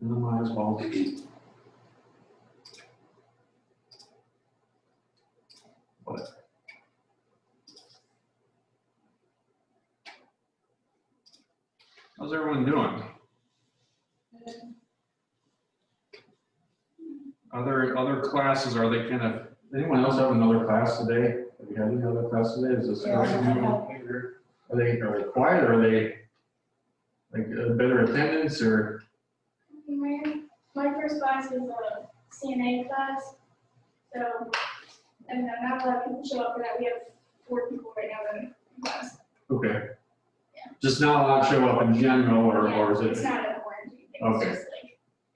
minimize bulky. Whatever. How's everyone doing? Other classes, are they kind of, anyone else have another class today? Have you had any other class today? Is this? Yeah. Are they quiet, or are they like better attendance, or? My first class is a CNA class, so, and not a lot of people show up for that. We have 4 people right now in class. Okay. Yeah. Just not allowed to show up in general, or is It's it? not a quarantine thing, Okay.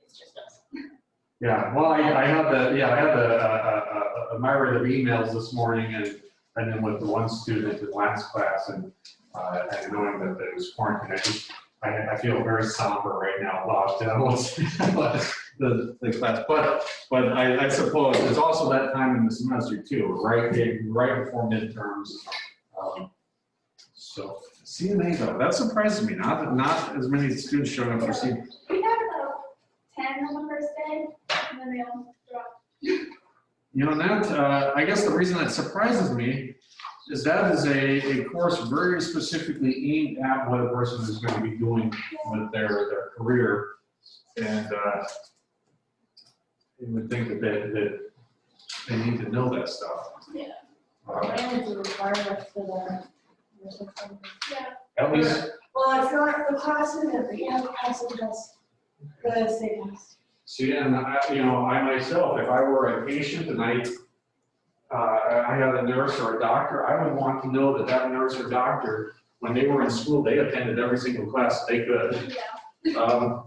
it's just us. Yeah, well, I had a myriad of emails this morning, and then with the one student in last class, and knowing that it was quarantine, I feel very somber right now about the class. But I suppose it's also that time in the semester too, right before midterms. So CNA though, that surprises me. Not as many students showing up for CNA. We had about 10 on the first day, and then they all dropped. You know, that, I guess the reason that surprises me is that is a course very specifically aimed at what a person is going to be doing with their career. And you would think that they need to know that stuff. Yeah. And to require us for the nursing home. Yeah. At least, Well, it's not the class in it, but you have to pass the test, the state test. see, and I myself, if I were a patient and I had a nurse or a doctor, I would want to know that nurse or doctor, when they were in school, they attended every single class they could. Yeah.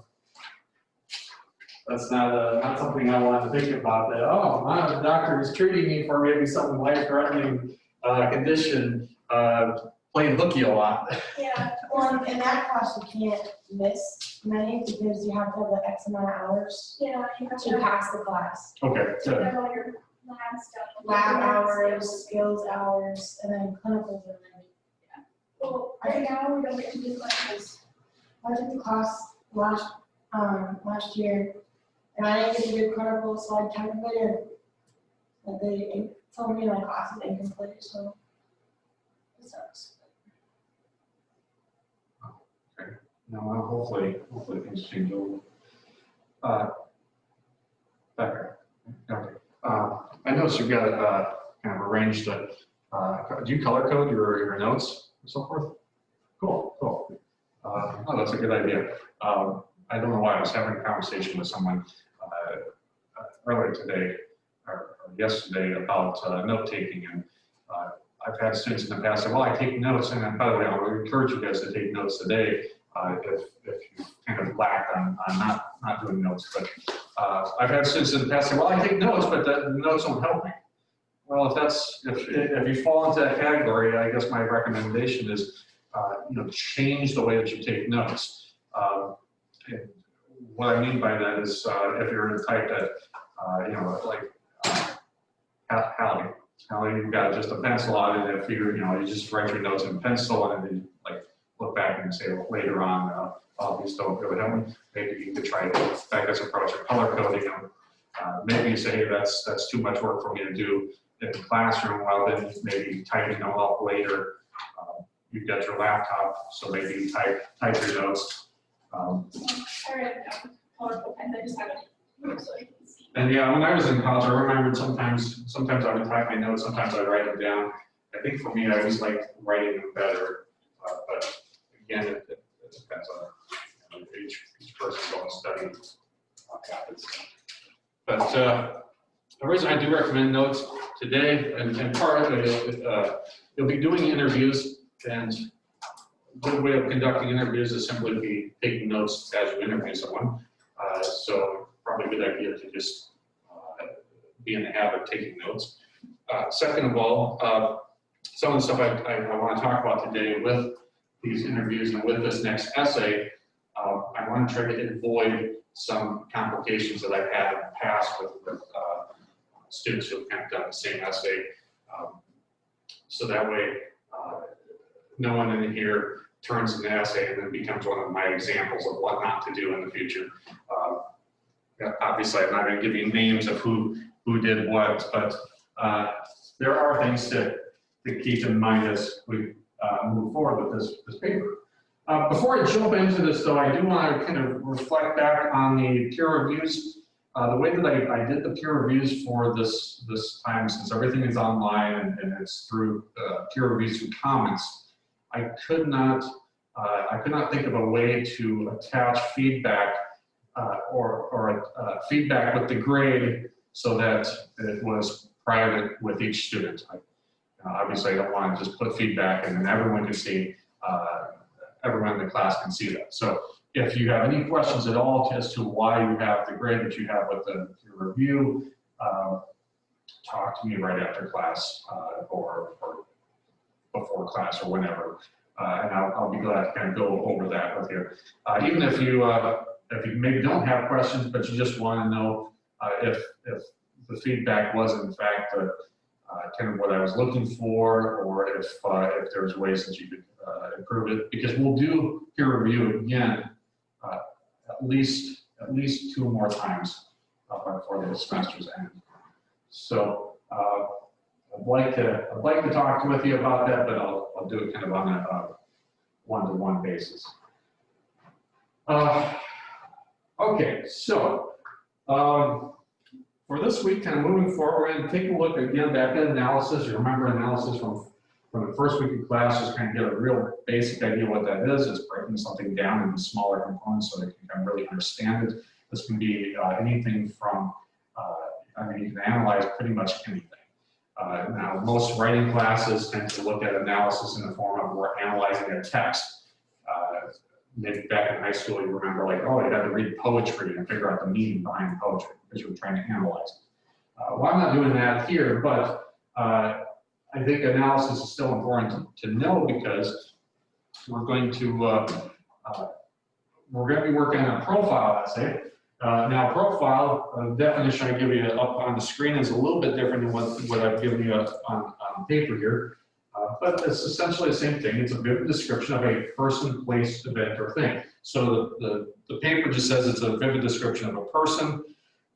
That's not something I want to think about, that, oh, the doctor is treating me for maybe some life-threatening condition, playing hooky a lot. Yeah. Well, in that class, you can't miss many because you have to have the X amount of hours Yeah, you have to to pass the class. Okay, good. have all your lab stuff. Lab hours, skills hours, and then clinicals are like. Well, right now, we don't get to do classes. I took the class last year, and I didn't get to do clinical, so I technically did. But they told me my class is incomplete, so it sucks. No, well, hopefully things change over. Becker. Okay. I noticed you've got kind of arranged do you color code your notes and so forth? Cool. Oh, that's a good idea. I don't know why I was having a conversation with someone earlier today or yesterday about note taking, and I've had students in the past say, well, I take notes, and by the way, I would encourage you guys to take notes today if you kind of lack on not doing notes. But I've had students in the past say, well, I take notes, but the notes don't help me. Well, if you fall into that category, I guess my recommendation is change the way that you take notes. And what I mean by that is if you're the type that Hallie, you've got just a pencil out, and if you just write your notes in pencil, and then you look back and say later on, these don't really help me. Maybe you could try this approach of color coding them. Maybe you say, hey, that's too much work for me to do in the classroom. Well, then maybe typing them up later. You've got your laptop, so maybe you type your notes. I write down colorful pens, I just have it so I can see. And yeah, when I was in college, I remember sometimes I would type my notes, sometimes I'd write them down. I think for me, I always liked writing them better. But again, it depends on each person's own study habits. But the reason I do recommend notes today, and part of it, you'll be doing interviews, and a good way of conducting interviews is simply be taking notes as you interview someone. So probably a good idea to just be in the habit of taking notes. Second of all, some of the stuff I want to talk about today with these interviews and with this next essay, I want to try to avoid some complications that I've had in the past with students who have kind of done the same essay. So that way, no one in here turns an essay and then becomes one of my examples of what not to do in the future. yeah, obviously I'm not going to give you names of who did what, but there are things to keep in mind as we move forward with this paper. Before I jump into this, though, I do want to kind of reflect back on the peer reviews. The way that I did the peer reviews for this time, since everything is online and it's through peer reviews through comments, I could not think of a way to attach feedback or feedback with the grade so that it was private with each student. Obviously, I don't want to just put feedback and then everyone can see, everyone in the class can see that. So if you have any questions at all as to why you have the grade that you have with the review, talk to me right after class or before class or whenever, and I'll be glad to kind of go over that with you. Even if you maybe don't have questions, but you just want to know if the feedback was in fact kind of what I was looking for, or if there's ways that you could improve it, because we'll do peer review again at least 2 more times before the semester's end. So I'd like to talk with you about that, but I'll do it kind of on a one-to-one basis. Okay, so for this week, kind of moving forward, we're going to take a look again back at analysis. You remember analysis from the first week of class, just kind of get a real basic idea what that is. It's breaking something down into smaller components so they can kind of really understand it. This can be anything from, I mean, you can analyze pretty much anything. Now, most writing classes tend to look at analysis in the form of we're analyzing a text. Maybe back in high school, you remember like, oh, you had to read poetry and figure out the meaning behind poetry because you were trying to analyze it. Well, I'm not doing that here, but I think analysis is still important to know because we're going to be working on a profile essay. Now, profile definition I give you up on the screen is a little bit different than what I've given you on paper here. But it's essentially the same thing. It's a vivid description of a person, place, event, or thing. So the paper just says it's a vivid description of a person,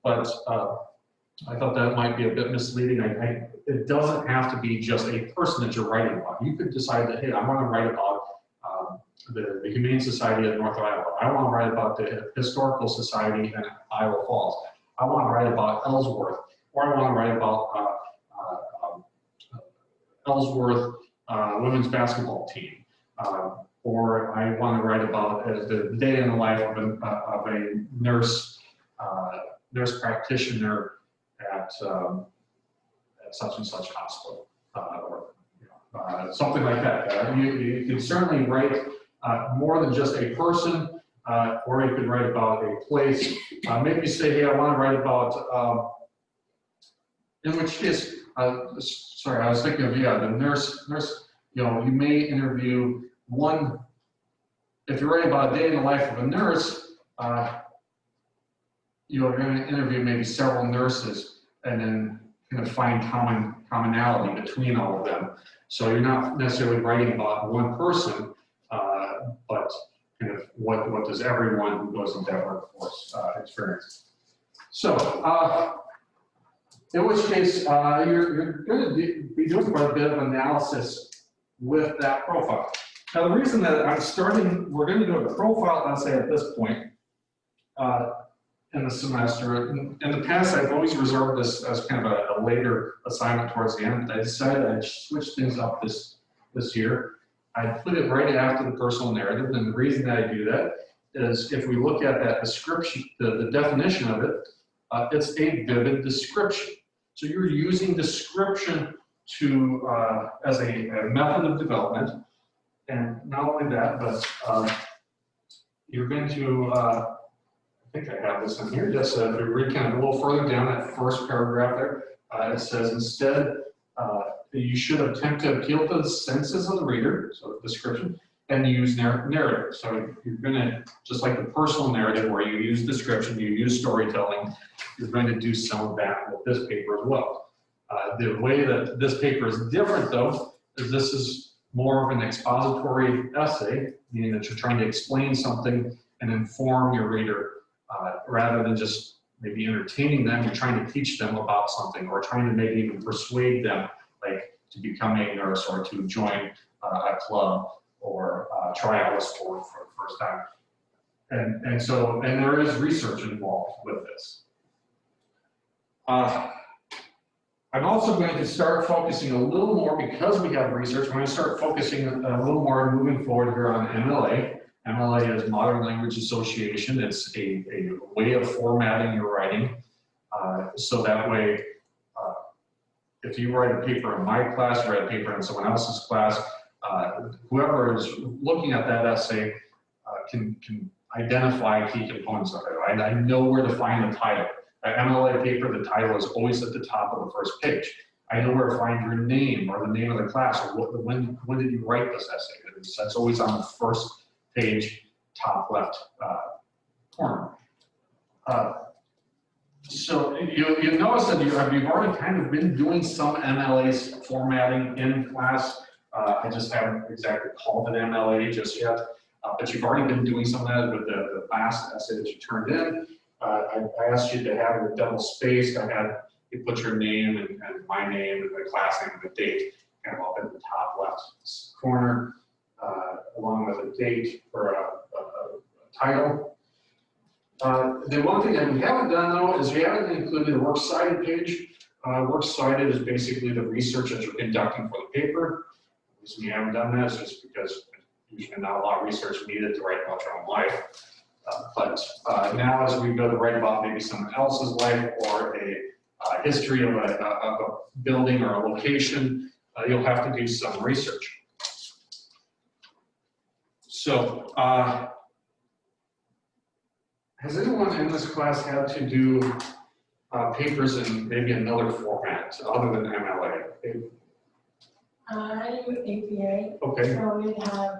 but I thought that might be a bit misleading. It doesn't have to be just a person that you're writing about. You could decide that, hey, I want to write about the Humane Society of North Iowa. I want to write about the Historical Society in Iowa Falls. I want to write about Ellsworth, or I want to write about Ellsworth women's basketball team, or I want to write about the day in the life of a nurse practitioner at such and such hospital, or something like that. You can certainly write more than just a person, or you could write about a place. Maybe say, hey, I want to write about, in which case, sorry, I was thinking of, yeah, the nurse, you know, you may interview one, if you're writing about a day in the life of a nurse, you're going to interview maybe several nurses and then kind of find commonality between all of them. So you're not necessarily writing about one person, but kind of what does everyone who goes into that workforce experience. So, in which case, you're going to be doing quite a bit of analysis with that profile. Now, the reason that we're going to do a profile essay at this point in the semester. In the past, I've always reserved this as kind of a later assignment towards the end, but I decided I'd switch things up this year. I put it right after the personal narrative, and the reason that I do that is if we look at that description, the definition of it, it's a vivid description. So you're using description as a method of development, and not only that, but you're going to, I think I have this in here, just to read kind of a little further down that first paragraph there. It says, instead, you should attempt to appeal to the senses of the reader, so the description, and use narrative. So you're going to, just like the personal narrative where you use description, you use storytelling, you're going to do some of that with this paper as well. The way that this paper is different, though, is this is more of an expository essay, meaning that you're trying to explain something and inform your reader rather than just maybe entertaining them, you're trying to teach them about something, or trying to maybe even persuade them, like to become a nurse or to join a club or try out a sport for the first time. And there is research involved with this. I'm also going to start focusing a little more, because we have research, I'm going to start focusing a little more moving forward here on MLA. MLA is Modern Language Association. It's a way of formatting your writing. So that way, if you write a paper in my class, you write a paper in someone else's class, whoever is looking at that essay can identify key components of it. I know where to find the title. An MLA paper, the title is always at the top of the first page. I know where to find your name or the name of the class, or when did you write this essay. That's always on the first page, top left corner. So you notice that you've already kind of been doing some MLA formatting in class. I just haven't exactly called it MLA just yet, but you've already been doing some of that with the last essay that you turned in. I asked you to have it double spaced. You put your name and my name and the class name and the date kind of up in the top left corner, along with a date or a title. The one thing that we haven't done though is we haven't included a works cited page. Works cited is basically the research that you're conducting for the paper. The reason we haven't done that is just because there's usually not a lot of research needed to write about your own life. But now as we go to write about maybe someone else's life or a history of a building or a location, you'll have to do some research. So has anyone in this class had to do papers in maybe another format other than MLA? I do APA. Okay. So we'd have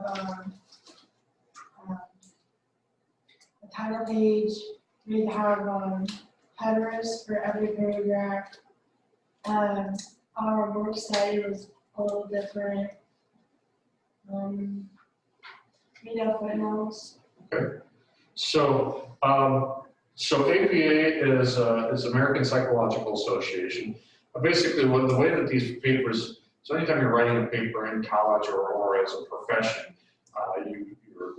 a title page, we'd have headers for every paragraph. Our works cited was a little different. We'd have footnotes. Okay. So APA is American Psychological Association. Basically, the way that these papers, so anytime you're writing a paper in college or as a profession, you're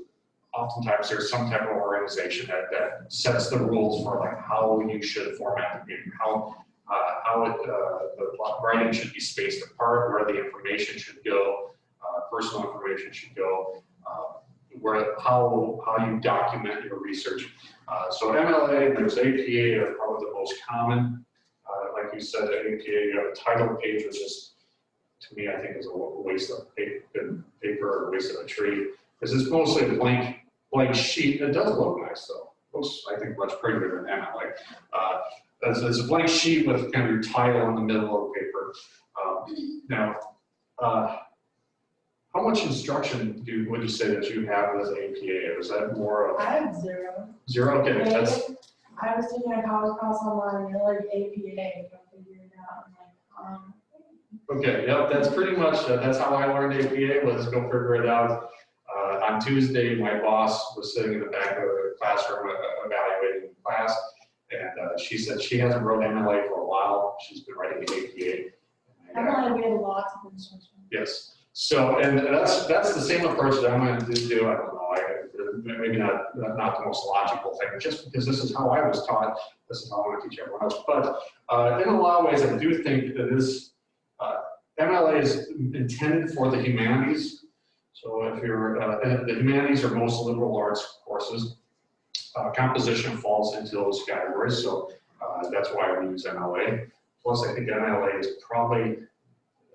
oftentimes there's some type of organization that sets the rules for like how you should format the paper, how the writing should be spaced apart, where the information should go, personal information should go, how you document your research. So MLA, there's APA are probably the most common. Like you said, at APA, you have a title page, which is, to me, I think is a waste of paper or a waste of a tree. Because it's mostly a blank sheet. It does look nice though. Looks, I think, much prettier than MLA. It's a blank sheet with kind of your title in the middle of the paper. Now, how much instruction would you say that you have with APA? Is that more of? I have 0. 0? Okay, that's. I was taking a college class online, and they're like APA, so I figured it out. I'm like, Okay, yep, that's pretty much, that's how I learned APA, was go figure it out. On Tuesday, my boss was sitting in the back of the classroom evaluating the class, and she said she hasn't wrote MLA for a while. She's been writing APA. I'm not we have lots of instruction. Yes. So, and that's the same approach that I'm going to do. I don't know, maybe not the most logical thing, just because this is how I was taught. This is how I want to teach everyone else. But in a lot of ways, I do think that this MLA is intended for the humanities. So if you're, the humanities are most liberal arts courses. Composition falls into those categories. So that's why we use MLA. Plus, I think MLA is probably,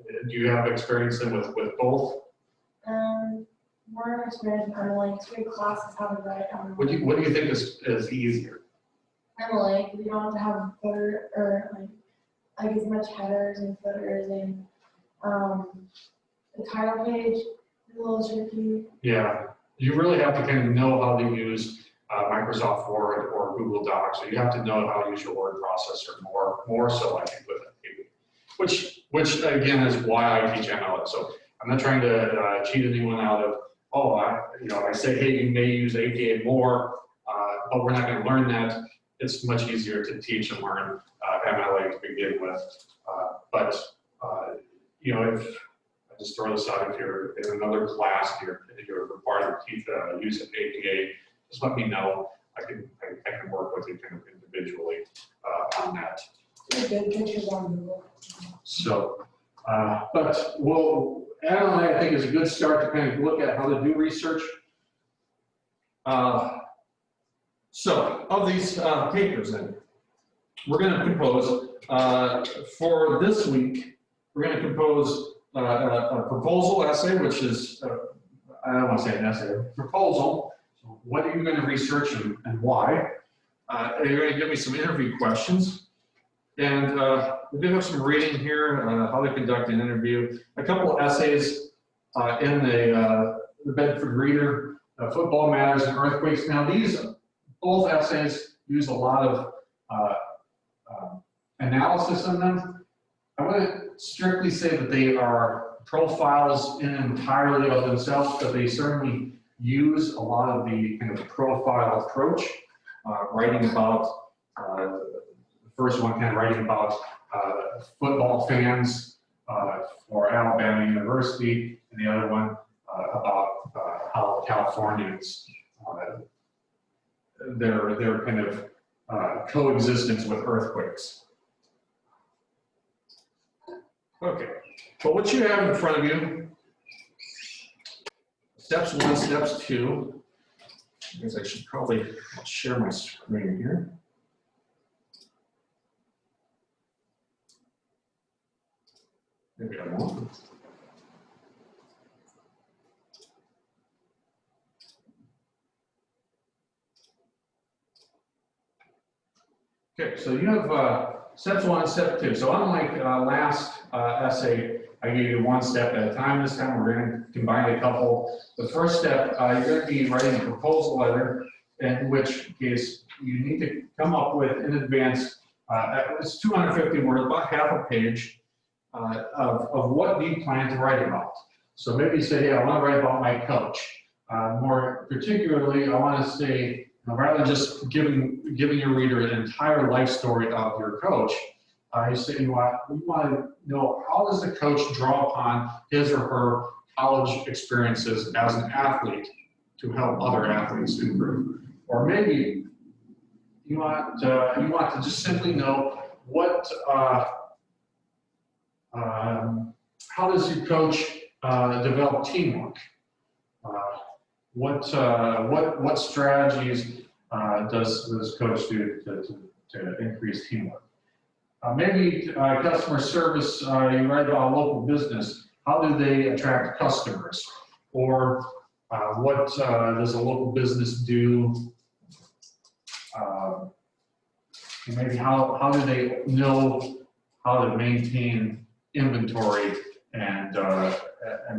do you have experience in with both? More experience in MLA, 3 classes how to write MLA. What do you think is easier? MLA, because you don't have to have footer or like as much headers and footers and the title page is a little tricky. Yeah, you really have to kind of know how to use Microsoft Word or Google Docs. So you have to know how to use your word processor more so I think with it. Which again is why I teach MLA. So I'm not trying to cheat anyone out of, I say, hey, you may use APA more, but we're not going to learn that. it's much easier to teach and learn MLA to begin with. But you know, if I just throw this out, if you're in another class, you're required to teach, use an APA, just let me know. I can work with you kind of individually on that. Good pictures on Google. So, but well, Adam and I think is a good start to kind of look at how to do research. So, of these papers, then we're going to compose for this week. We're going to compose a proposal essay, which is I don't want to say an essay, a proposal. So what are you going to research and why? You're going to give me some interview questions. And we do have some reading here, how to conduct an interview, a couple of essays in the Bedford Reader, Football Matters and Earthquakes. Now these, both essays use a lot of analysis in them. I wouldn't strictly say that they are profiles in entirely of themselves, but they certainly use a lot of the kind of profile approach, writing about first one kind of writing about football fans for Alabama University, and the other one about how Californians, their kind of coexistence with earthquakes. Okay, but what you have in front of you, steps 1, steps 2, I guess I should probably share my screen here. Maybe I won't. Okay, so you have steps 1 and step 2. So unlike last essay, I gave you 1 step at a time. This time we're going to combine a couple. The first step, you're going to be writing a proposal letter, in which case you need to come up with in advance, it's 250 words, about half a page, of what do you plan to write about. So maybe you say, hey, I want to write about my coach. More particularly, I want to say, rather than just giving your reader an entire life story of your coach, you say, we want to know, how does the coach draw upon his or her college experiences as an athlete to help other athletes improve? Or maybe you want to just simply know what, how does your coach develop teamwork? What strategies does coach do to increase teamwork? Maybe customer service, you write about a local business. How do they attract customers? Or what does a local business do? Maybe how do they know how to maintain inventory and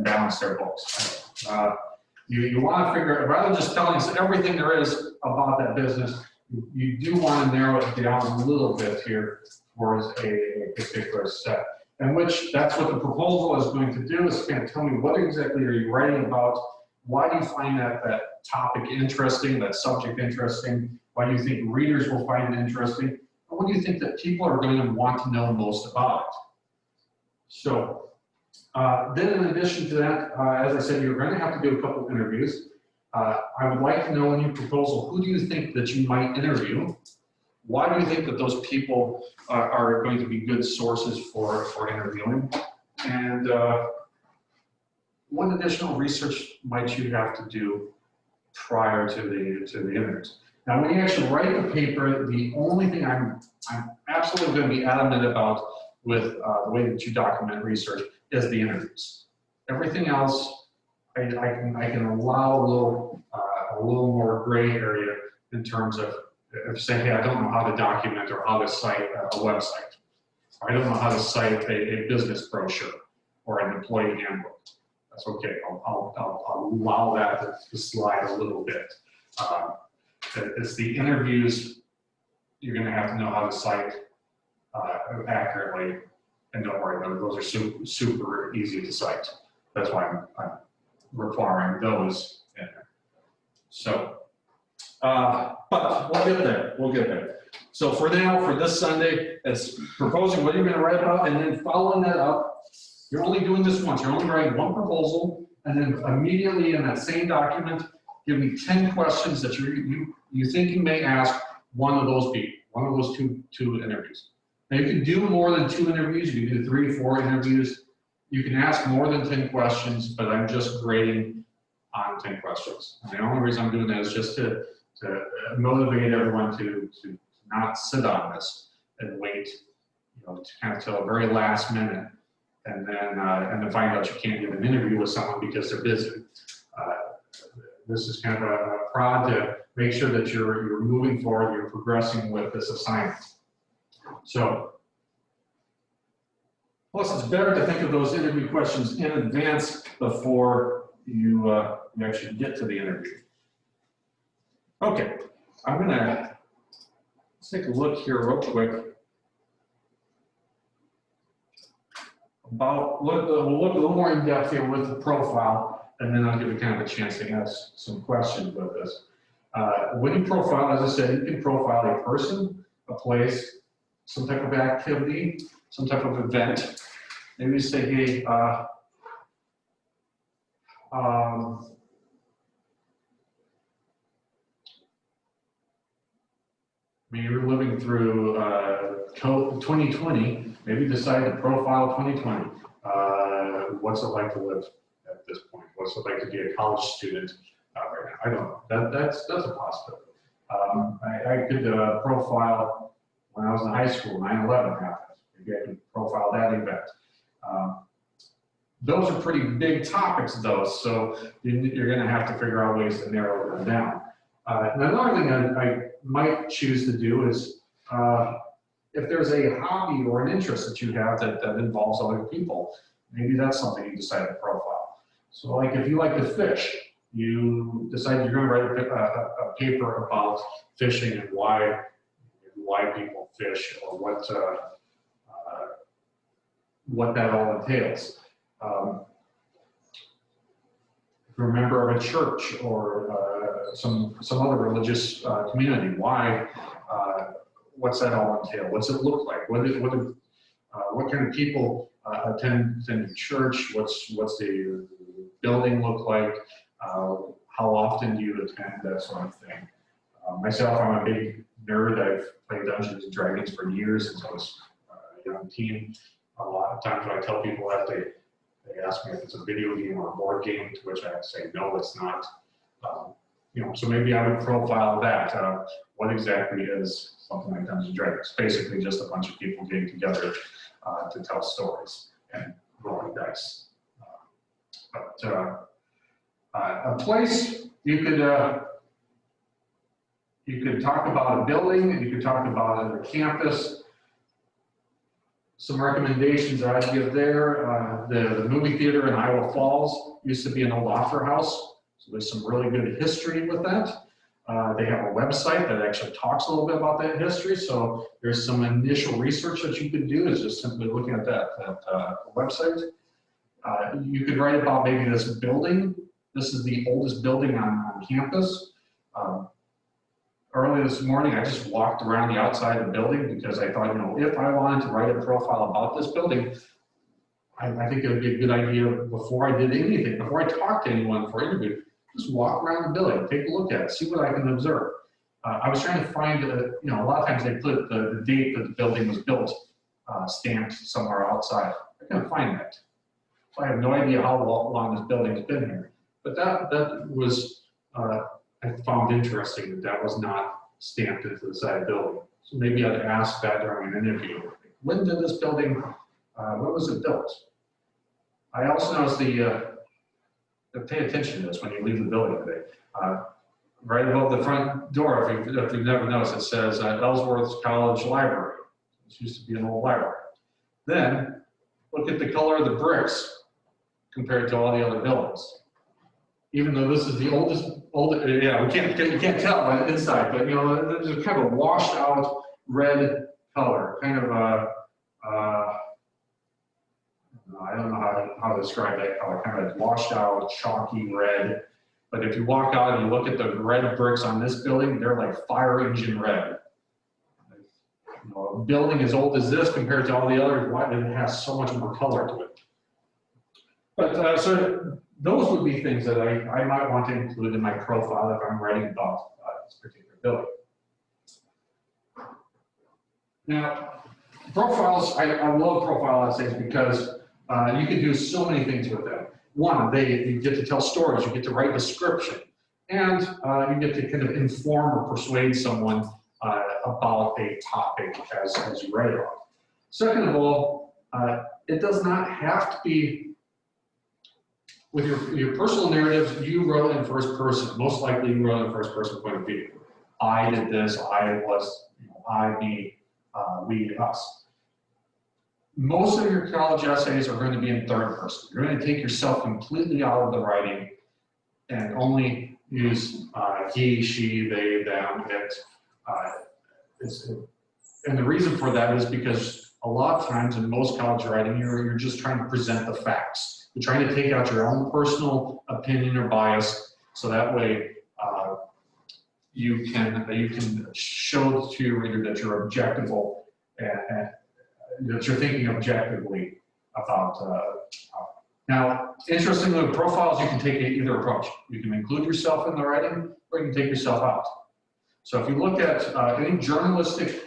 balance their books? You want to figure, rather than just telling us everything there is about that business, you do want to narrow it down a little bit here towards a particular set. And which, that's what the proposal is going to do, is kind of tell me what exactly are you writing about, why do you find that topic interesting, that subject interesting, why do you think readers will find it interesting, and what do you think that people are going to want to know most about it? So, then in addition to that, as I said, you're going to have to do a couple interviews. I would like to know in your proposal, who do you think that you might interview? Why do you think that those people are going to be good sources for interviewing? And what additional research might you have to do prior to the interviews? Now, when you actually write the paper, the only thing I'm absolutely going to be adamant about with the way that you document research is the interviews. Everything else, I can allow a little more gray area in terms of saying, hey, I don't know how to document or how to cite a website. Or I don't know how to cite a business brochure or an employee handbook. That's okay. I'll allow that to slide a little bit. It's the interviews, you're going to have to know how to cite accurately, and don't worry about it. Those are super easy to cite. That's why I'm requiring those in there. So, But we'll get there, we'll get there. So for now, for this Sunday, it's proposing what you're gonna write about, and then following that up, you're only doing this once, you're only writing one proposal, and then immediately in that same document, give me 10 questions that you think you may ask one of those people, one of those two interviews. Now, you can do more than 2 interviews, you can do 3 or 4 interviews. You can ask more than 10 questions, but I'm just grading on 10 questions. And the only reason I'm doing that is just to motivate everyone to not sit on this and wait, to kind of till the very last minute, and then find out you can't get an interview with someone because they're busy. This is kind of a prod to make sure that you're moving forward, you're progressing with this assignment. So, plus it's better to think of those interview questions in advance before you actually get to the interview. Okay, I'm gonna take a look here real quick about, we'll look a little more in depth here with the profile, and then I'll give you kind of a chance to ask some questions about this. When you profile, as I said, you can profile a person, a place, some type of activity, some type of event. Maybe you say, hey, when you're living through 2020, maybe decide to profile 2020. What's it like to live at this point? What's it like to be a college student right now? I don't know. That's a possibility. I could profile when I was in high school, 9/11 happened. Maybe I could profile that event. Those are pretty big topics, though, so you're going to have to figure out ways to narrow them down. Another thing I might choose to do is, if there's a hobby or an interest that you have that involves other people, maybe that's something you decide to profile. So like if you like to fish, you decide you're going to write a paper about fishing and why people fish, or what that all entails. If you're a member of a church or some other religious community, why? What's that all entail? What's it look like? What kind of people attend the church? What's the building look like? How often do you attend? That sort of thing. Myself, I'm a big nerd. I've played Dungeons and Dragons for years since I was a young teen. A lot of times when I tell people that, they ask me if it's a video game or a board game, to which I have to say, no, it's not. So maybe I would profile that. What exactly is something like Dungeons and Dragons? Basically just a bunch of people getting together to tell stories and rolling dice. A place, you could talk about a building, you could talk about a campus. Some recommendations that I'd give there, the movie theater in Iowa Falls used to be an old opera house, so there's some really good history with that. They have a website that actually talks a little bit about that history, so there's some initial research that you could do is just simply looking at that website. You could write about maybe this building. This is the oldest building on campus. Early this morning, I just walked around the outside of the building because I thought, if I wanted to write a profile about this building, I think it would be a good idea before I did anything, before I talked to anyone for an interview, just walk around the building, take a look at it, see what I can observe. I was trying to find, a lot of times they put the date that the building was built stamped somewhere outside. I couldn't find that. So I have no idea how long this building has been here. But that was, I found interesting that was not stamped into the side of the building. So maybe I'd ask that during an interview. When did this building, when was it built? I also noticed pay attention to this when you leave the building today. Right above the front door, if you've never noticed, it says Ellsworth College Library. This used to be an old library. Then, look at the color of the bricks compared to all the other buildings. Even though this is the oldest, yeah, you can't tell on the inside, but there's kind of a washed out red color, kind of I don't know how to describe that color, kind of washed out, chalky red. But if you walk out and you look at the red bricks on this building, they're like fire engine red. You know, a building as old as this compared to all the others, why did it have so much more color to it? But so those would be things that I might want to include in my profile if I'm writing about this particular building. Now, profiles, I love profile essays because you can do so many things with them. One, you get to tell stories, you get to write description, and you get to kind of inform or persuade someone about a topic as you write on. Second of all, it does not have to be, with your personal narratives, you wrote in first person. Most likely you wrote in first person point of view. I did this, I was, you know, I, me, we, us. Most of your college essays are going to be in third person. You're going to take yourself completely out of the writing and only use he, she, they, them, it. And the reason for that is because a lot of times in most college writing, you're just trying to present the facts. You're trying to take out your own personal opinion or bias, so that way you can show to your reader that you're objectable and that you're thinking objectively about. Now, interestingly, with profiles, you can take either approach. You can include yourself in the writing, or you can take yourself out. So if you look at any journalistic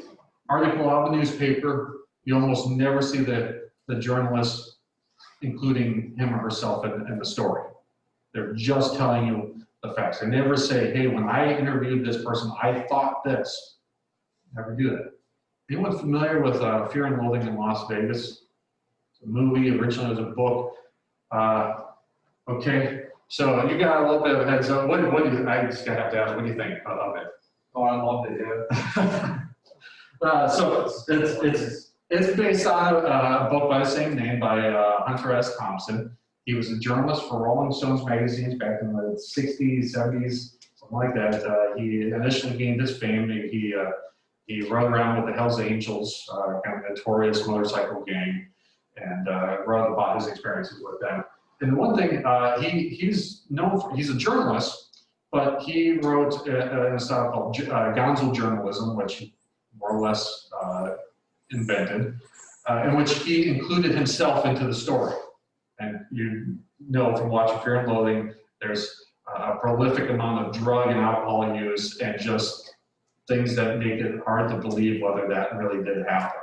article out of the newspaper, you almost never see the journalist including him or herself in the story. They're just telling you the facts. They never say, hey, when I interviewed this person, I thought this. Never do that. Anyone familiar with Fear and Loathing in Las Vegas? It's a movie, originally it was a book. Okay, so you got a little bit of a heads up. What do you, I just have to ask, what do you think of it? Oh, I love it, yeah. So it's based on a book by the same name by Hunter S. Thompson. He was a journalist for Rolling Stones magazines back in the 60s, 70s, something like that. He initially gained his fame. He rode around with the Hells Angels, kind of notorious motorcycle gang, and wrote about his experiences with them. And one thing, he's known for, he's a journalist, but he wrote a style called gonzo journalism, which he more or less invented, in which he included himself into the story. And you know from watching Fear and Loathing, there's a prolific amount of drug and alcohol use and just things that make it hard to believe whether that really did happen.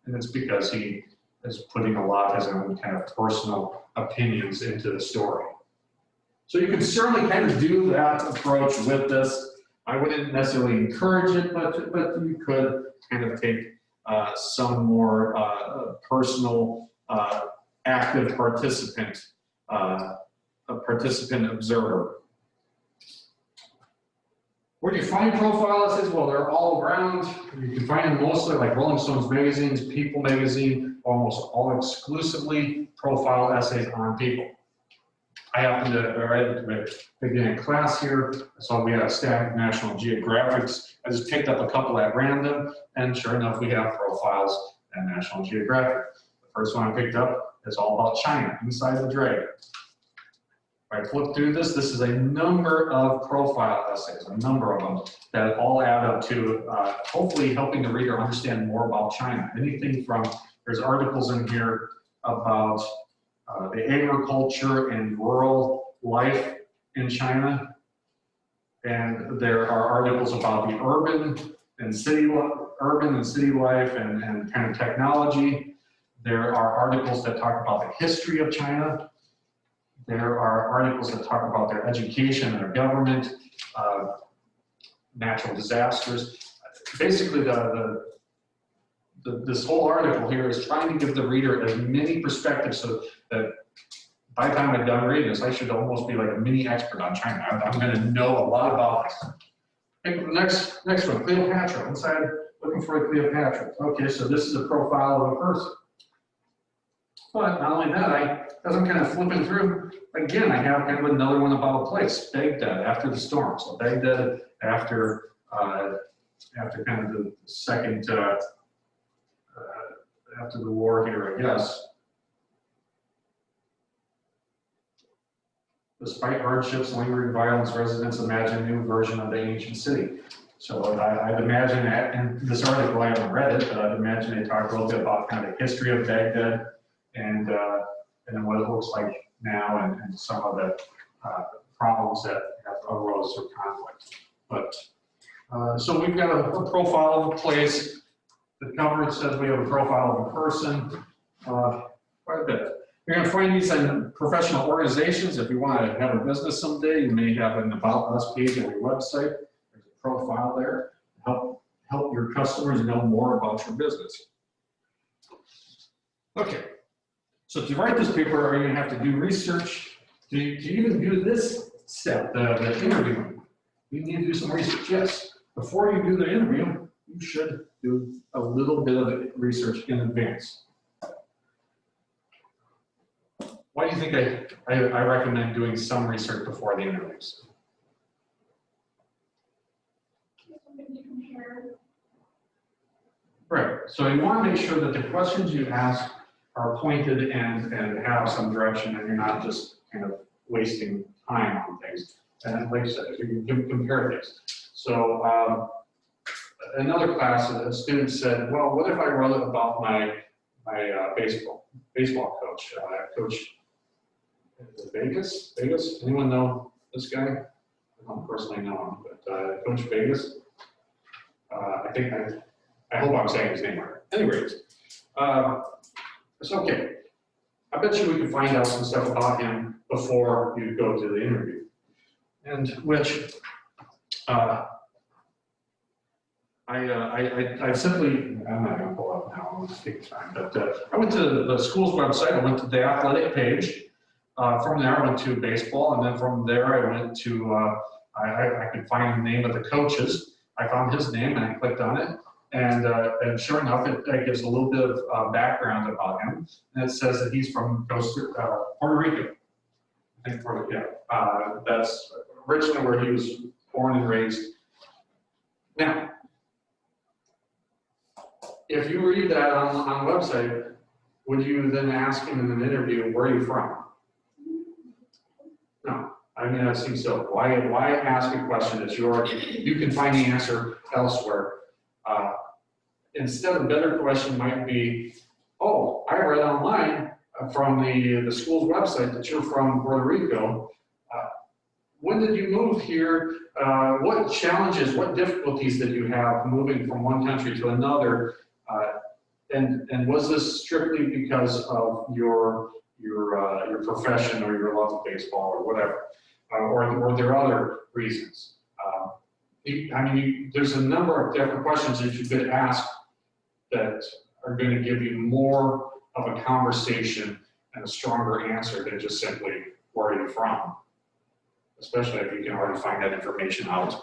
And it's because he is putting a lot of his own kind of personal opinions into the story. So you can certainly kind of do that approach with this. I wouldn't necessarily encourage it, but you could kind of take some more personal, active participant, a participant observer. Where do you find profile essays? Well, they're all around. You can find them mostly like Rolling Stones magazines, People magazine, almost all exclusively profile essays on people. I happen to, right at the beginning of class here, I saw we had a stack of National Geographics. I just picked up a couple at random, and sure enough, we have profiles in National Geographic. The first one I picked up is all about China, Inside the Dragon. If I flip through this, this is a number of profile essays, a number of them that all add up to hopefully helping the reader understand more about China. Anything from, there's articles in here about the agriculture and rural life in China. And there are articles about the urban and city life and kind of technology. There are articles that talk about the history of China. There are articles that talk about their education and their government, natural disasters. Basically, this whole article here is trying to give the reader as many perspectives so that by the time I'm done reading this, I should almost be like a mini expert on China. I'm going to know a lot about this. Okay, next one, Cleopatra. Inside, looking for a Cleopatra. Okay, so this is a profile of a person. But not only that, as I'm kind of flipping through, again, I have kind of another one about a place, Baghdad, after the storm. So Baghdad after kind of the second, after the war here, I guess. Despite hardships, lingering violence, residents imagine a new version of the ancient city. So I'd imagine that, and this article, I haven't read it, but I'd imagine they talk a little bit about kind of the history of Baghdad and then what it looks like now and some of the problems that have arose through conflict. But, so we've got a profile in place. The cover says we have a profile of a person, quite a bit. You're going to find these in professional organizations. If you want to have a business someday, you may have an About Us page on your website. There's a profile there to help your customers know more about your business. Okay, so to write this paper, are you going to have to do research? To even do this step, the interviewing, you need to do some research. Yes, before you do the interview, you should do a little bit of research in advance. Why do you think I recommend doing some research before the interviews? Something to compare. Right, so you want to make sure that the questions you ask are pointed and have some direction, and you're not just kind of wasting time on things. And like I said, if you can compare things. So another class, a student said, well, what if I wrote about my baseball coach, Coach Vegas? Anyone know this guy? I don't personally know him, but Coach Vegas. I hope I'm saying his name right. Anyways, it's okay. I bet you we can find out some stuff about him before you go to the interview. And which I simply, I'm not gonna pull up now, I'm gonna take time, but I went to the school's website, I went to the athletic page. From there, I went to baseball, and then from there, I went to, I could find the name of the coaches. I found his name, and I clicked on it. And sure enough, it gives a little bit of background about him. And it says that he's from Puerto Rico. I think that's originally where he was born and raised. Now, if you read that on the website, would you then ask him in an interview, where are you from? No, I mean, that seems silly. Why ask a question that's you can find the answer elsewhere? Instead, a better question might be, oh, I read online from the school's website that you're from Puerto Rico. When did you move here? What challenges, what difficulties did you have moving from one country to another? And was this strictly because of your profession or your love of baseball or whatever? Or were there other reasons? There's a number of different questions that you could ask that are going to give you more of a conversation and a stronger answer than just simply, where are you from? Especially if you can already find that information out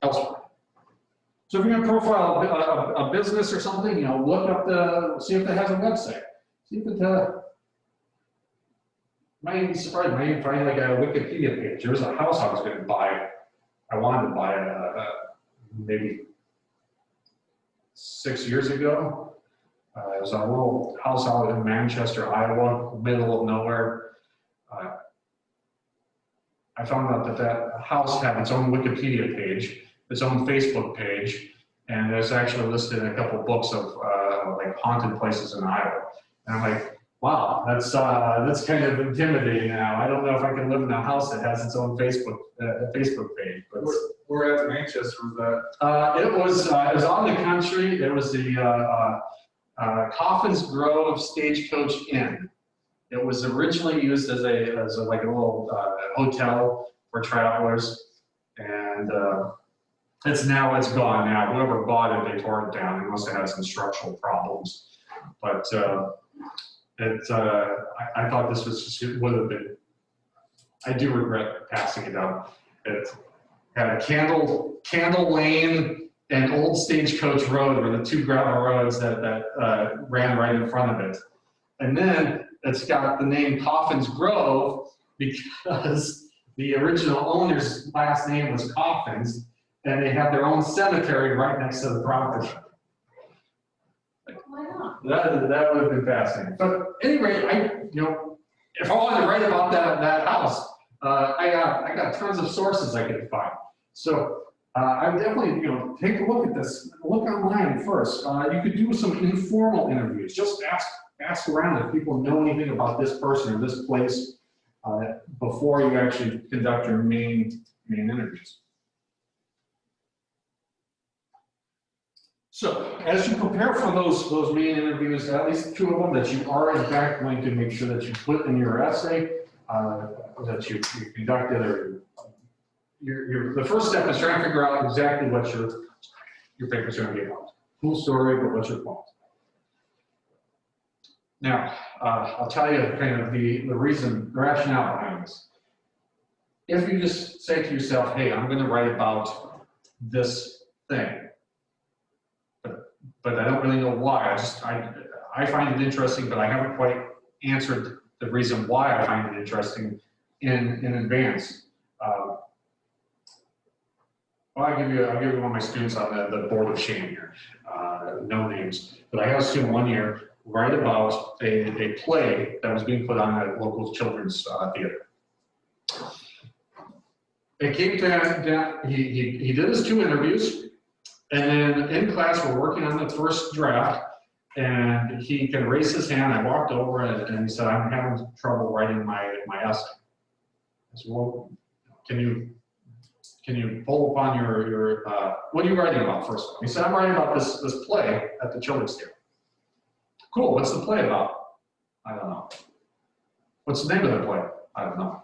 elsewhere. So if you're going to profile a business or something, look up see if it has a website. See if it, might be surprised, might even find like a Wikipedia page. There was a house I was going to buy. I wanted to buy maybe 6 years ago. It was a little house out in Manchester, Iowa, middle of nowhere. I found out that house had its own Wikipedia page, its own Facebook page, and it's actually listed in a couple of books of like haunted places in Iowa. And I'm like, wow, that's kind of intimidating now. I don't know if I can live in a house that has its own Facebook page. But Where at Manchester was that? it was on the country. It was the Coffin's Grove Stagecoach Inn. It was originally used as a little hotel for travelers, and it's gone now. Whoever bought it, they tore it down. It must have had some structural problems, but I thought this would have been. I do regret passing it up. It had a Candle Lane and Old Stagecoach Road were the two gravel roads that ran right in front of it. And then it's got the name Coffin's Grove because the original owner's last name was Coffins, and they have their own cemetery right next to the property. Why not? That would have been fascinating. But anyway, if I wanted to write about that house, I got tons of sources I could find. So I would definitely, take a look at this. Look online first. You could do some informal interviews. Just ask around if people know anything about this person or this place before you actually conduct your main interviews. So as you prepare for those main interviews, at least 2 of them that you are in fact going to make sure that you put in your essay that you conducted, or the first step is trying to figure out exactly what your paper is going to be about. Full story, but what's your point? Now, I'll tell you kind of the rationale behind this. If you just say to yourself, hey, I'm going to write about this thing, but I don't really know why. I find it interesting, but I haven't quite answered the reason why I find it interesting in advance. Well, I'll give you one of my students on the board of shame here, no names, but I had a student one year write about a play that was being put on at local children's theater. It came to he did his 2 interviews, and then in class we're working on the first draft, and he can raise his hand. I walked over and he said, I'm having trouble writing my essay. I said, well, can you pull upon your what are you writing about first? He said, I'm writing about this play at the children's theater. Cool, what's the play about? I don't know. What's the name of the play? I don't know.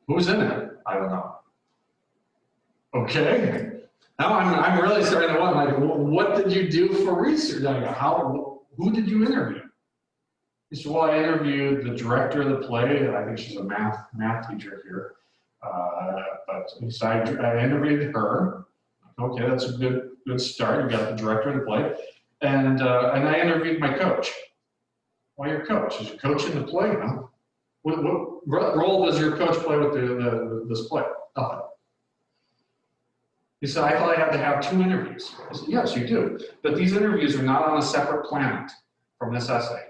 Who's in it? I don't know. Okay. Now I'm really starting to wonder, like, what did you do for research? Like, who did you interview? He said, well, I interviewed the director of the play. I think she's a math teacher here. But he said, I interviewed her. Okay, that's a good start. You got the director of the play. And I interviewed my coach. Why your coach? Is your coach in the play? Huh? What role does your coach play with this play? Nothing. He said, I thought I had to have 2 interviews. I said, yes, you do. But these interviews are not on a separate planet from this essay.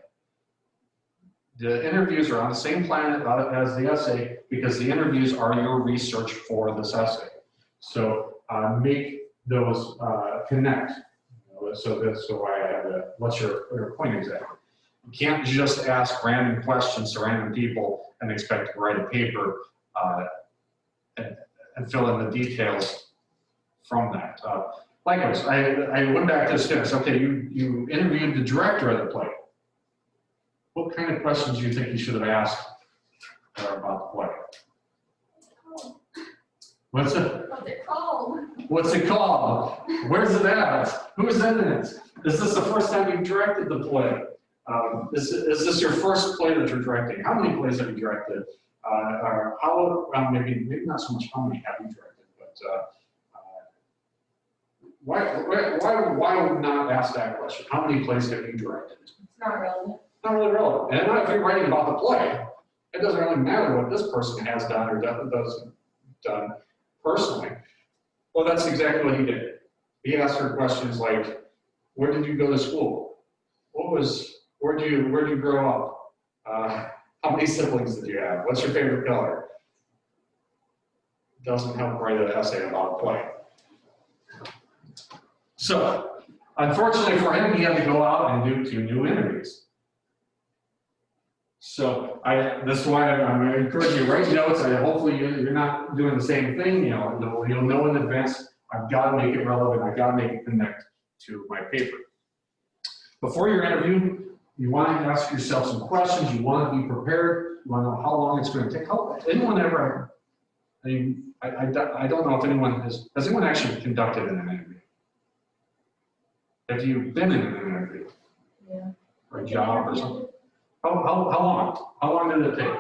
The interviews are on the same planet as the essay because the interviews are your research for this essay. So make those connect. So that's why I have what's your point exactly? You can't just ask random questions to random people and expect to write a paper and fill in the details from that. Likewise, I went back to the students. Okay, you interviewed the director of the play. What kind of questions do you think you should have asked about the play? What's it called? What's it called? Where's it at? Who's in it? Is this the first time you've directed the play? Is this your first play that you're directing? How many plays have you directed? Or well, maybe not so much how many have you directed, but why not ask that question? How many plays have you directed? It's not relevant. Not really relevant. And not if you're writing about the play. It doesn't really matter what this person has done or doesn't done personally. Well, that's exactly what he did. He asked her questions like, where did you go to school? Where do you grow up? How many siblings did you have? What's your favorite color? Doesn't help write an essay about a play. So, unfortunately for him, he had to go out and do 2 new interviews. So this is why I'm going to encourage you to write notes. Hopefully you're not doing the same thing. You'll know in advance, I've got to make it relevant. I've got to make it connect to my paper. Before your interview, you want to ask yourself some questions. You want to be prepared. You want to know how long it's going to take. Anyone ever, I don't know if anyone has anyone actually conducted an interview? Have you been in an interview? Yeah. For a job or something? How long? How long did it take?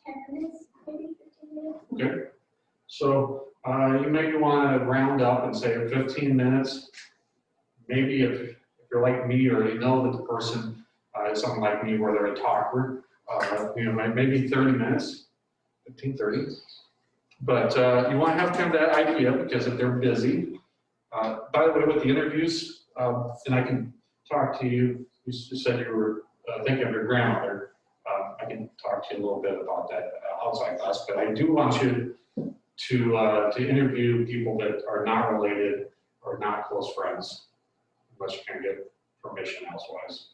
10 minutes, maybe 15 minutes. Okay. So you maybe want to round up and say 15 minutes. Maybe if you're like me or you know that the person is someone like me where they're a talker, maybe 30 minutes, 15, 30. But you want to have kind of that idea because if they're busy. By the way, with the interviews, and I can talk to you, you said you were thinking of your grandmother, I can talk to you a little bit about that outside class, but I do want you to interview people that are not related or not close friends, unless you can get permission elsewise.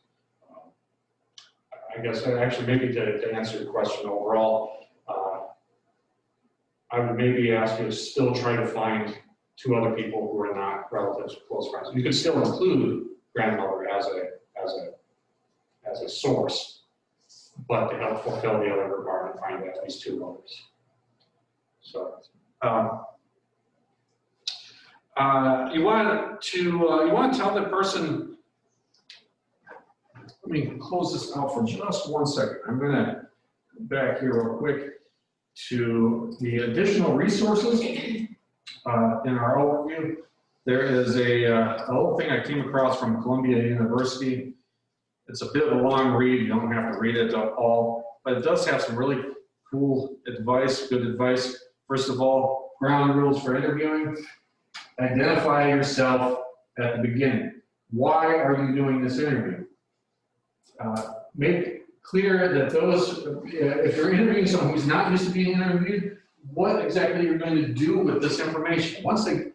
I guess actually maybe to answer your question overall, I would maybe ask you to still try to find 2 other people who are not relatives or close friends. You could still include grandmother as a source, but to help fulfill the other requirement, find at least 2 others. So you want to tell the person. Let me close this out for just 1 second. I'm going to go back here real quick to the additional resources in our overview. There is a little thing I came across from Columbia University. It's a bit of a long read. You don't have to read it all, but it does have some really cool advice, good advice. First of all, ground rules for interviewing. Identify yourself at the beginning. Why are you doing this interview? Make clear that if you're interviewing someone who's not used to being interviewed, what exactly you're going to do with this information. Once they,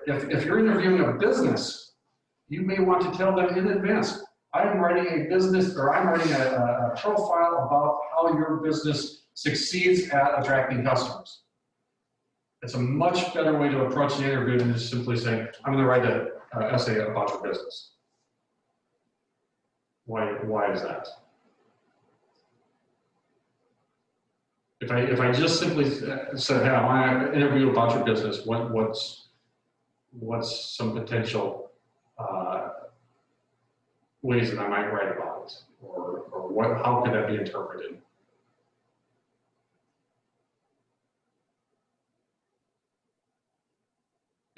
if you're interviewing a business, you may want to tell them in advance, I'm writing a business, or I'm writing a profile about how your business succeeds at attracting customers. It's a much better way to approach the interview than just simply saying, I'm going to write an essay about your business. Why is that? If I just simply said, hey, I want to interview about your business, what's some potential ways that I might write about it, or how could that be interpreted?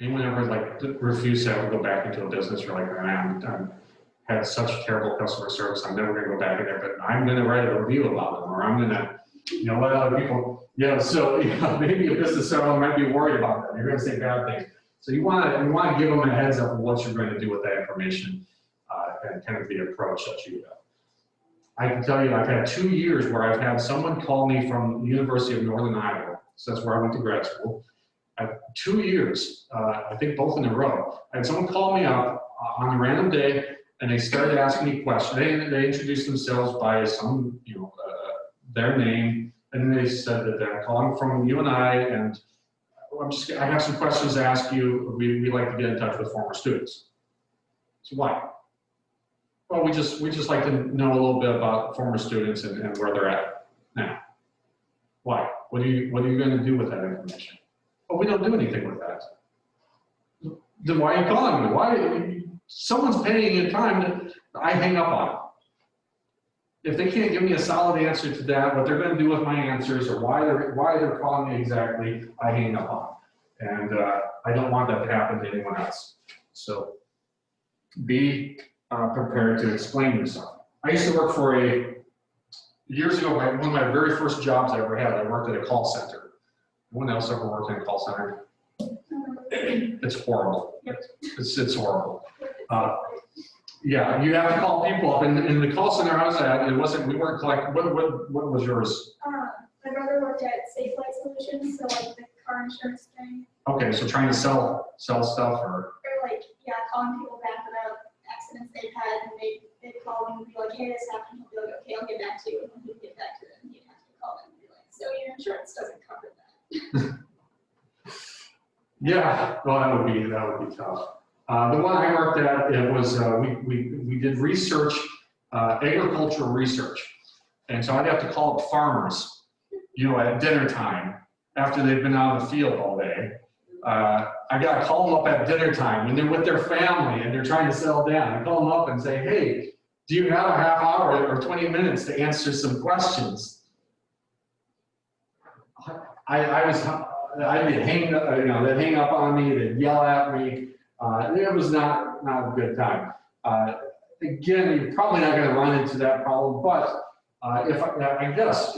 Anyone ever refuse to ever go back into a business? You're like, man, I'm had such terrible customer service, I'm never going to go back in there, but I'm going to write a review about them, or I'm going to, let other people, so maybe a business owner might be worried about that. You're going to say bad things. So you want to give them a heads up of what you're going to do with that information, and kind of the approach that you have. I can tell you, I've had 2 years where I've had someone call me from the University of Northern Iowa, so that's where I went to grad school. I have 2 years, I think both in a row. I had someone call me up on a random day, and they started asking me questions. They introduced themselves by some, their name, and they said that they're calling from UNI, and I have some questions to ask you. We like to get in touch with former students. So why? Well, we just like to know a little bit about former students and where they're at now. Why? What are you going to do with that information? Well, we don't do anything with that. Then why are you calling me? Why? Someone's paying you time that I hang up on. If they can't give me a solid answer to that, what they're going to do with my answers, or why they're calling me exactly, I hang up on. And I don't want that to happen to anyone else. So be prepared to explain yourself. I used to work for years ago, one of my very first jobs I ever had, I worked at a call center. Anyone else ever worked in a call center? It's horrible. Yep. It's horrible. Yeah, you have to call people up. In the call center I was at, we weren't collecting. What was yours? My brother worked at Safe Flight Solutions, so like the car insurance thing. Okay, so trying to sell stuff, or Calling people back about accidents they've had, and they'd call and be like, hey, this happened. He'll be like, okay, I'll get back to you. And when he'd get back to them, he'd have to call them and be like, so your insurance doesn't cover that. yeah, well, that would be tough. The one I worked at, it was we did research, agricultural research, and so I'd have to call up farmers, at dinner time after they've been out in the field all day. I got to call them up at dinner time when they're with their family and they're trying to settle down. I call them up and say, hey, do you have a half hour or 20 minutes to answer some questions? I'd hang up on me, they'd yell at me. It was not a good time. Again, you're probably not going to run into that problem, but if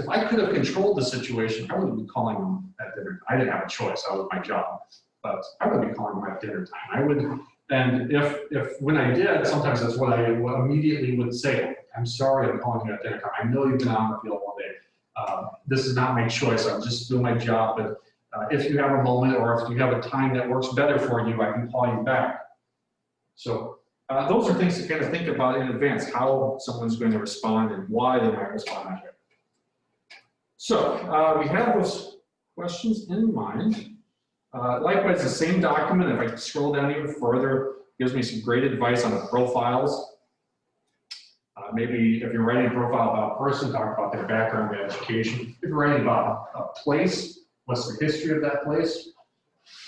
I could have controlled the situation, I wouldn't be calling them at dinner. I didn't have a choice. That was my job. But I would be calling them at dinner time. I would, and if when I did, sometimes that's what I immediately would say I'm sorry I'm calling you at dinner time. I know you've been out in the field all day. This is not my choice. I'm just doing my job. But if you have a moment or if you have a time that works better for you, I can call you back. So those are things to kind of think about in advance, how someone's going to respond and why they might respond that way. So we have those questions in mind. Likewise, the same document, if I scroll down even further, gives me some great advice on the profiles. Maybe if you're writing a profile about a person, talk about their background, their education. If you're writing about a place, what's the history of that place?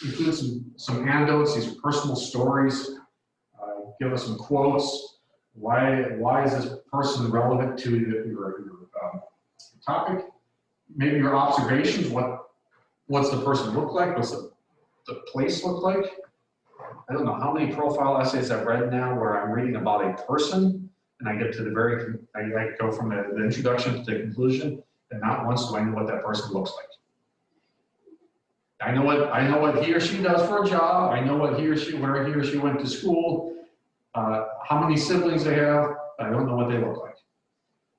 Include some anecdotes, these are personal stories. Give us some quotes. Why is this person relevant to your topic? Maybe your observations, what's the person look like? What's the place look like? I don't know how many profile essays I've read now where I'm reading about a person and I get to I go from the introduction to the conclusion, and not once do I know what that person looks like. I know what he or she does for a job. I know where he or she went to school, how many siblings they have. I don't know what they look like.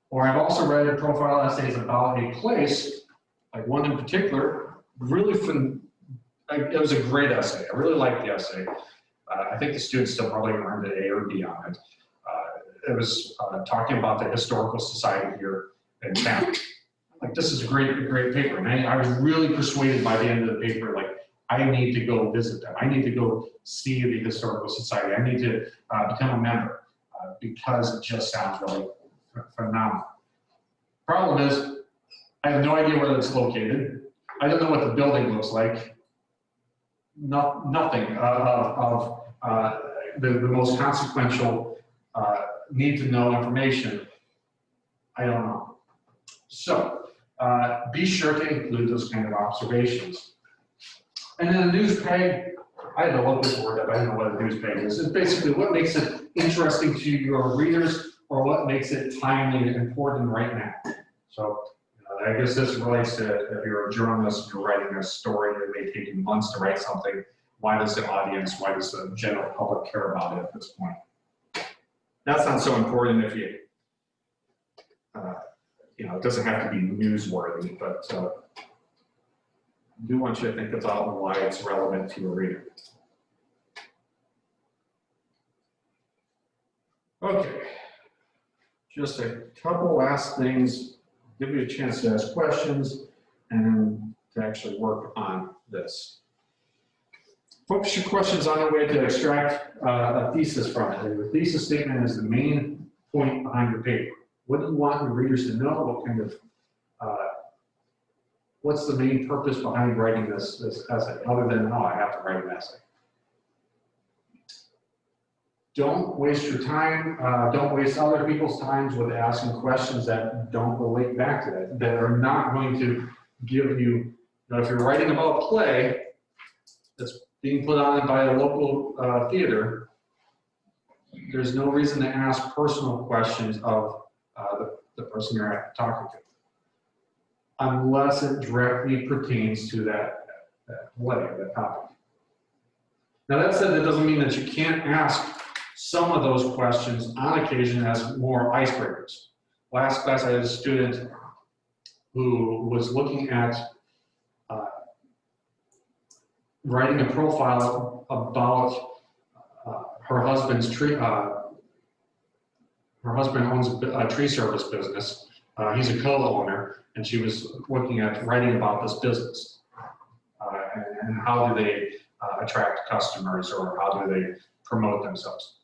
Or I've also read profile essays about a place, like one in particular, really fun. It was a great essay. I really liked the essay. I think the students still probably earned an A or B on it. It was talking about the historical society here in town. Like, this is a great paper. And I was really persuaded by the end of the paper, like, I need to go visit them. I need to go see the historical society. I need to become a member because it just sounds really phenomenal. Problem is, I have no idea where it's located. I don't know what the building looks like. Nothing of the most consequential need to know information. I don't know. So be sure to include those kind of observations. And then a news peg, I had to look this word up. I don't know what a news peg is. It's basically what makes it interesting to your readers or what makes it timely and important right now. So I guess this relates to if you're a journalist and you're writing a story that may take you months to write something, why does the audience, why does the general public care about it at this point? That's not so important if you, it doesn't have to be newsworthy, but I do want you to think about why it's relevant to your reader. Okay, just a couple last things, give you a chance to ask questions and to actually work on this. Focus your questions on a way to extract a thesis from it. The thesis statement is the main point behind your paper. What do you want your readers to know? What kind of, what's the main purpose behind writing this essay, other than, oh, I have to write an essay? Don't waste your time, don't waste other people's times with asking questions that don't relate back to that, that are not going to give you, if you're writing about a play that's being put on by a local theater, there's no reason to ask personal questions of the person you're talking to, unless it directly pertains to that play, that topic. Now that said, that doesn't mean that you can't ask some of those questions on occasion as more icebreakers. Last class I had a student who was looking at writing a profile about her husband's tree. Her husband owns a tree service business. He's a co-owner, and she was looking at writing about this business and how do they attract customers, or how do they promote themselves.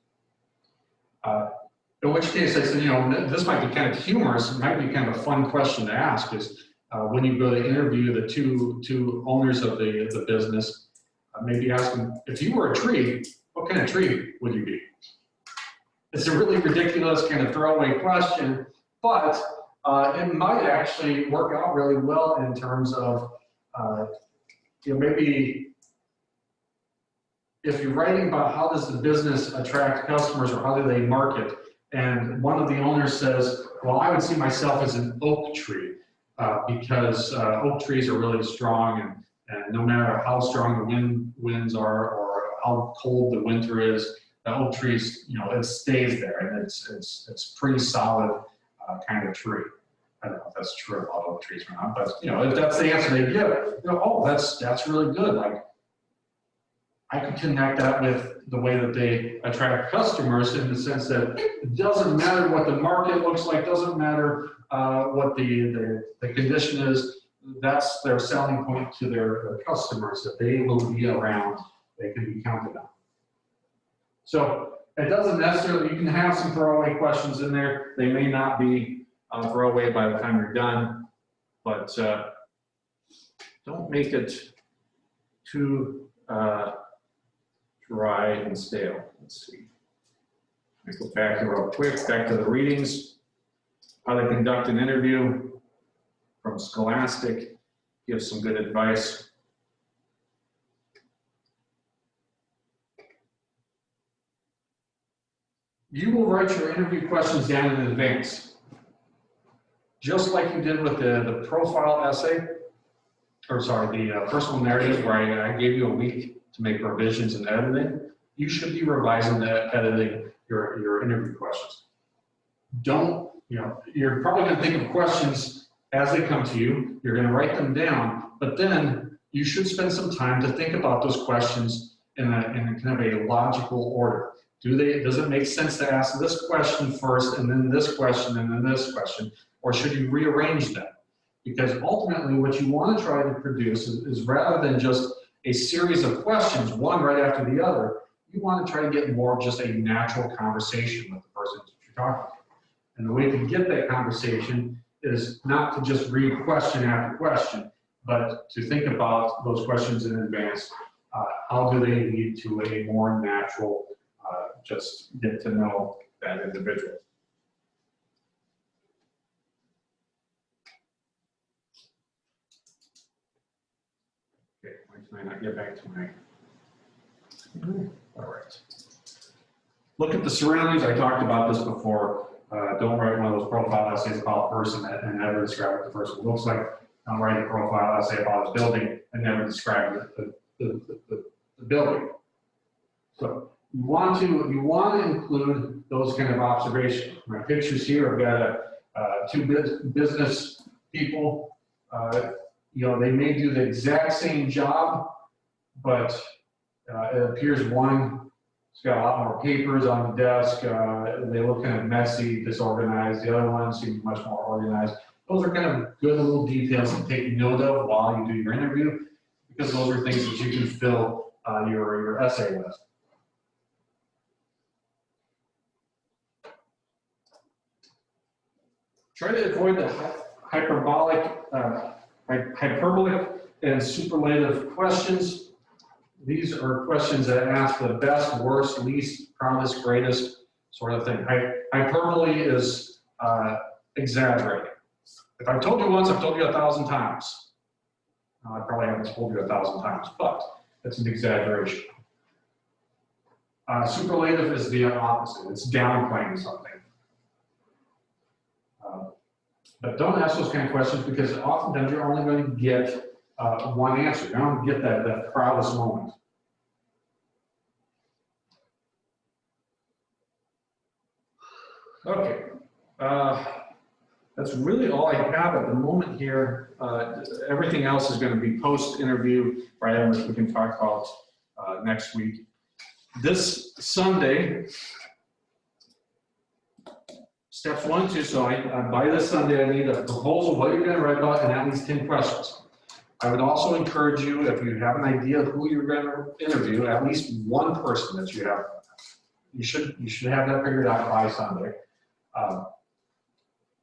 In which case I said, this might be kind of humorous, it might be kind of a fun question to ask, is when you go to interview the two owners of the business, maybe ask them, if you were a tree, what kind of tree would you be? It's a really ridiculous kind of throwaway question, but it might actually work out really well in terms of, maybe if you're writing about how does the business attract customers or how do they market, and one of the owners says, well, I would see myself as an oak tree because oak trees are really strong, and no matter how strong the winds are or how cold the winter is, the oak trees, it stays there and it's pretty solid kind of tree. I don't know if that's true about oak trees or not, but if that's the answer they give, oh, that's really good. Like, I could connect that with the way that they attract customers in the sense that it doesn't matter what the market looks like, doesn't matter what the condition is. That's their selling point to their customers, that they will be around, they can be counted on. So it doesn't necessarily, you can have some throwaway questions in there. They may not be throwaway by the time you're done, but don't make it too dry and stale. Let's see. Let's go back here real quick, back to the readings. How to conduct an interview from Scholastic, gives some good advice. You will write your interview questions down in advance. Just like you did with the profile essay, or sorry, the personal narrative where I gave you a week to make revisions and editing, you should be revising that, editing your interview questions. Don't, you're probably going to think of questions as they come to you, you're going to write them down, but then you should spend some time to think about those questions in a kind of a logical order. Does it make sense to ask this question first, and then this question, and then this question, or should you rearrange them? Because ultimately what you want to try to produce is rather than just a series of questions, one right after the other, you want to try to get more of just a natural conversation with the person that you're talking to. And the way to get that conversation is not to just read question after question, but to think about those questions in advance. How do they lead to a more natural, just get to know that individual? Okay, why can I not get back to my, all right. Look at the surroundings. I talked about this before. Don't write one of those profile essays about a person and never describe what the person looks like. Don't write a profile essay about a building and never describe the building. So you want to include those kind of observations. My pictures here, I've got two business people. They may do the exact same job, but it appears one has got a lot more papers on the desk. They look kind of messy, disorganized. The other one seems much more organized. Those are kind of good little details to take note of while you do your interview, because those are things that you can fill your essay with. Try to avoid the hyperbolic and superlative questions. These are questions that ask the best, worst, least, proudest, greatest sort of thing. Hyperbole is exaggerating. If I've told you once, I've told you 1,000 times. I probably haven't told you 1,000 times, but it's an exaggeration. Superlative is the opposite. It's downplaying something. But don't ask those kind of questions, because oftentimes you're only going to get one answer. You're not going to get that proudest moment. Okay. That's really all I have at the moment here. Everything else is going to be post-interview, right, which we can talk about next week. This Sunday, steps 1 and 2, so by this Sunday I need a proposal, what you're going to write about, and at least 10 questions. I would also encourage you, if you have an idea of who you're going to interview, at least one person that you have. You should have that figured out by Sunday.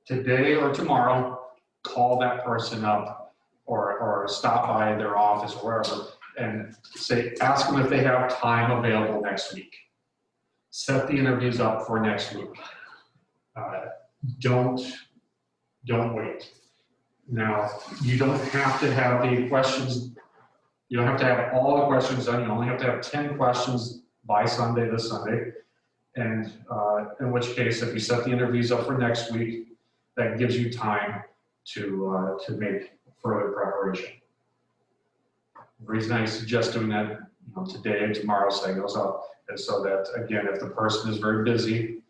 Today or tomorrow, call that person up or stop by their office or wherever and ask them if they have time available next week. Set the interviews up for next week. Don't wait. Now, you don't have to have the questions, you don't have to have all the questions done. You only have to have 10 questions by Sunday, this Sunday. And in which case, if you set the interviews up for next week, that gives you time to make further preparation. The reason I suggest doing that today and tomorrow, so it goes up, is so that, again, if the person is very busy,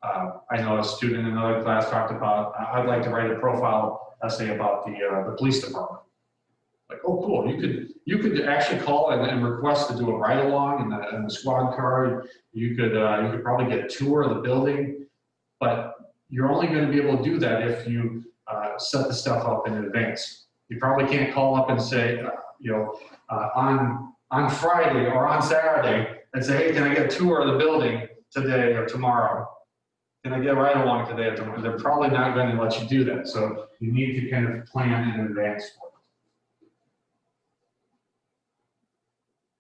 I know a student in another class talked about, I'd like to write a profile essay about the police department. Like, oh, cool, you could actually call and request to do a ride-along in the squad car. You could probably get a tour of the building, but you're only gonna be able to do that if you set the stuff up in advance. You probably can't call up and say, on Friday or on Saturday and say, hey, can I get a tour of the building today or tomorrow? Can I get a ride-along today or tomorrow? They're probably not gonna let you do that, so you need to kind of plan in advance for it.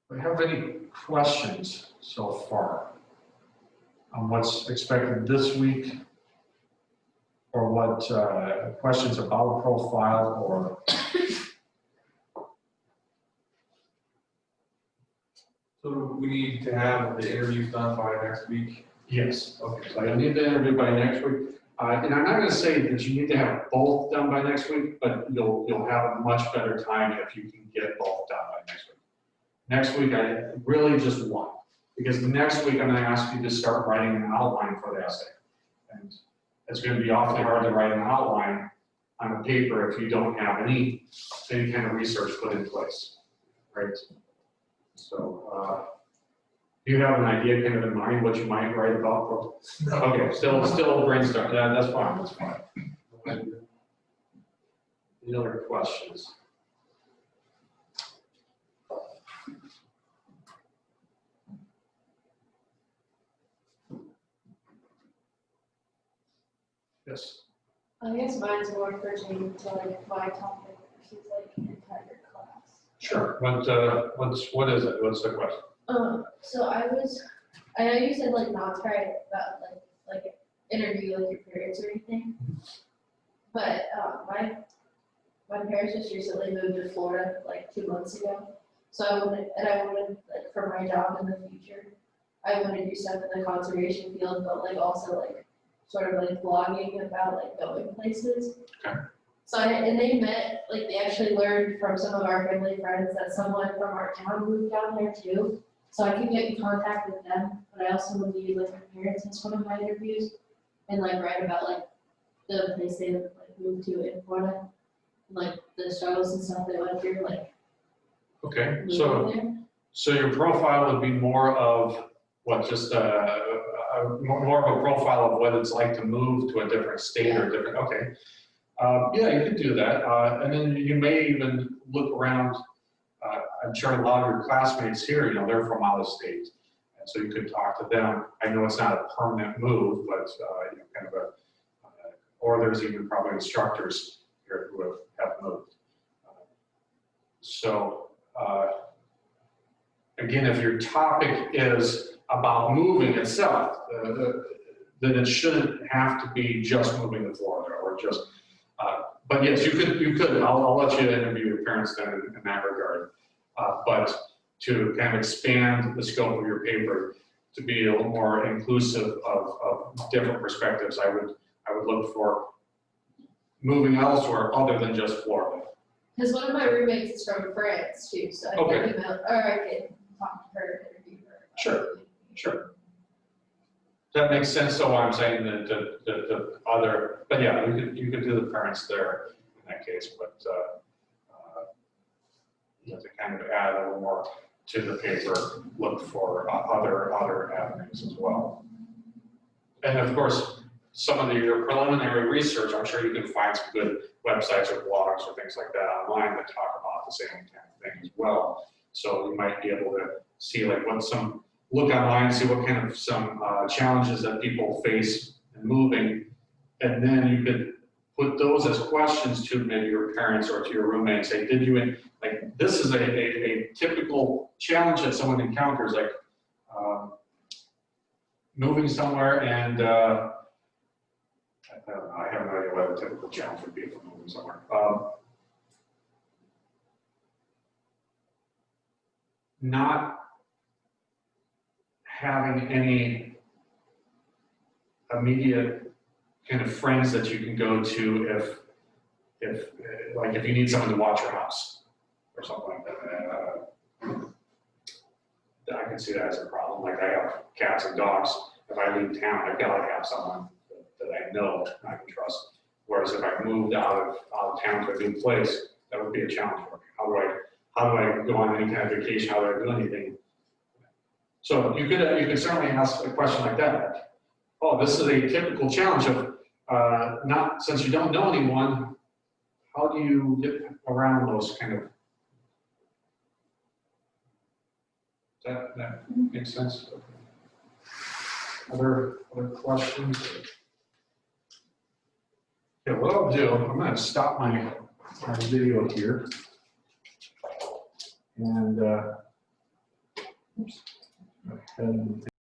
Do you have any questions so far on what's expected this week? Or what questions about a profile or? So we need to have the interviews done by next week? Yes. Okay, so I need to interview by next week. And I'm not gonna say that you need to have both done by next week, but you'll have a much better time if you can get both done by next week. Next week, I really just one, because the next week I'm gonna ask you to start writing an outline for the essay. And it's gonna be awfully hard to write an outline on a paper if you don't have any kind of research put in place, right? So, do you have an idea kind of in mind what you might write about? No. Okay, still brainstorm, yeah, that's fine, that's fine. Any other questions? Yes. I guess mine's more pertaining to like my topic versus like entire class. Sure. What is it? What's the question? So I know you said like not to write about like interview like your parents or anything. But my parents just recently moved to Florida like 2 months ago. So I wanted like for my job in the future, I want to do stuff in the conservation field, but like also like sort of like blogging about like going places. Okay. So and they met, like they actually learned from some of our family friends that someone from our town moved down there too. So I could get in contact with them, but I also would use like my parents as one of my interviews and like write about like the place they like moved to in Florida, like the struggles and stuff they went through, like Okay, moving there. so your profile would be more of what, just more of a profile of what it's like to move to a different state or different, okay. Yeah, you could do that. And then you may even look around, I'm sure a lot of your classmates here, they're from out of state. And so you could talk to them. I know it's not a permanent move, but kind of or there's even probably instructors here who have moved. So again, if your topic is about moving itself, then it shouldn't have to be just moving to Florida or just, but yes, you could, I'll let you interview your parents then in that regard. But to kind of expand the scope of your paper to be a little more inclusive of different perspectives, I would look for moving elsewhere other than just Florida. Because one of my roommates is from France too, so I Okay. can email, or I can talk to her, interview her. Sure. Sure. That makes sense, so I'm saying that the other, but yeah, you could do the parents there in that case, but you have to kind of add a little more to the paper, look for other avenues as well. And of course, some of your preliminary research, I'm sure you can find some good websites or blogs or things like that online that talk about the same kind of thing as well. So you might be able to see like look online, see what kind of some challenges that people face in moving, and then you could put those as questions to maybe your parents or to your roommate and say, like, this is a typical challenge that someone encounters, like moving somewhere and, I don't know, I have no idea what a typical challenge would be for moving somewhere. Not having any immediate kind of friends that you can go to if you need someone to watch your house or something like that. I can see that as a problem. Like I have cats and dogs, if I leave town, I've got to have someone that I know and I can trust. Whereas if I moved out of town to a new place, that would be a challenge for me. How do I go on any kind of vacation? How do I do anything? So you could certainly ask a question like that. Like, oh, this is a typical challenge of not, since you don't know anyone, how do you get around those kind of, that makes sense? Other questions? Yeah, what I'll do, I'm gonna stop my video here. And, oops. And